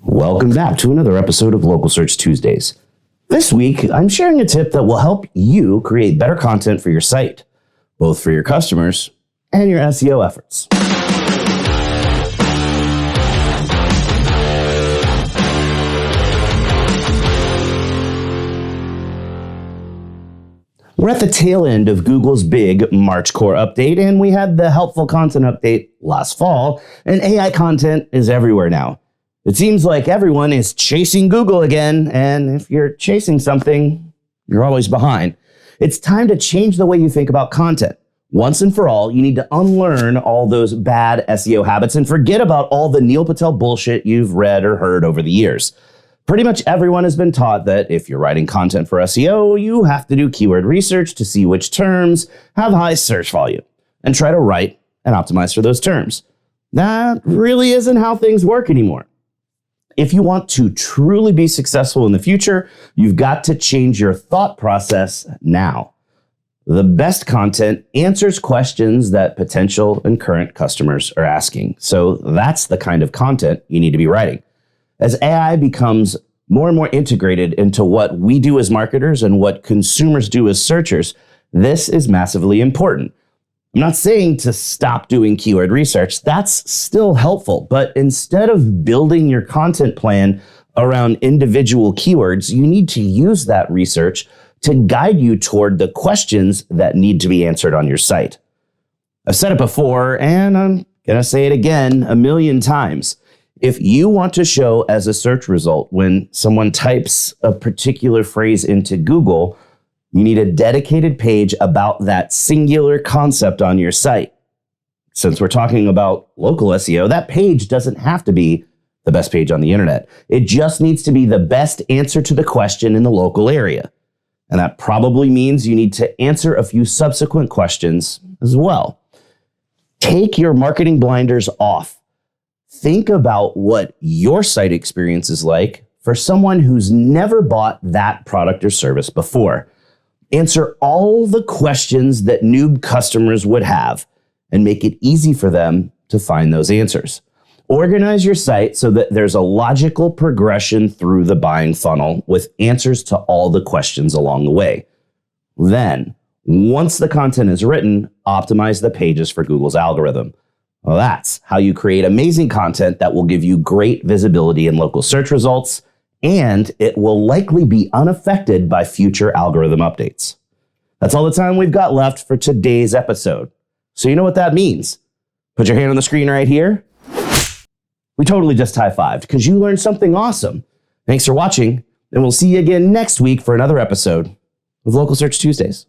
Welcome back to another episode of Local Search Tuesdays. This week, I'm sharing a tip that will help you create better content for your site, both for your customers and your SEO efforts. We're at the tail end of Google's big March core update, and we had the helpful content update last fall, and AI content is everywhere now. It seems like everyone is chasing Google again, and if you're chasing something, you're always behind. It's time to change the way you think about content. Once and for all, you need to unlearn all those bad SEO habits and forget about all the Neil Patel bullshit you've read or heard over the years. Pretty much everyone has been taught that if you're writing content for SEO, you have to do keyword research to see which terms have high search volume and try to write and optimize for those terms. That really isn't how things work anymore. If you want to truly be successful in the future, you've got to change your thought process now. The best content answers questions that potential and current customers are asking. So that's the kind of content you need to be writing. As AI becomes more and more integrated into what we do as marketers and what consumers do as searchers, this is massively important. I'm not saying to stop doing keyword research. That's still helpful. But instead of building your content plan around individual keywords, you need to use that research to guide you toward the questions that need to be answered on your site. I've said it before, and I'm going to say it again a million times. If you want to show as a search result when someone types a particular phrase into Google, you need a dedicated page about that singular concept on your site. Since we're talking about local SEO, that page doesn't have to be the best page on the internet. It just needs to be the best answer to the question in the local area. And that probably means you need to answer a few subsequent questions as well. Take your marketing blinders off. Think about what your site experience is like for someone who's never bought that product or service before. Answer all the questions that noob customers would have and make it easy for them to find those answers. Organize your site so that there's a logical progression through the buying funnel with answers to all the questions along the way. Then, once the content is written, optimize the pages for Google's algorithm. Well, that's how you create amazing content that will give you great visibility in local search results, and it will likely be unaffected by future algorithm updates. That's all the time we've got left for today's episode. So you know what that means. Put your hand on the screen right here. We totally just high-fived because you learned something awesome. Thanks for watching, and we'll see you again next week for another episode of Local Search Tuesdays.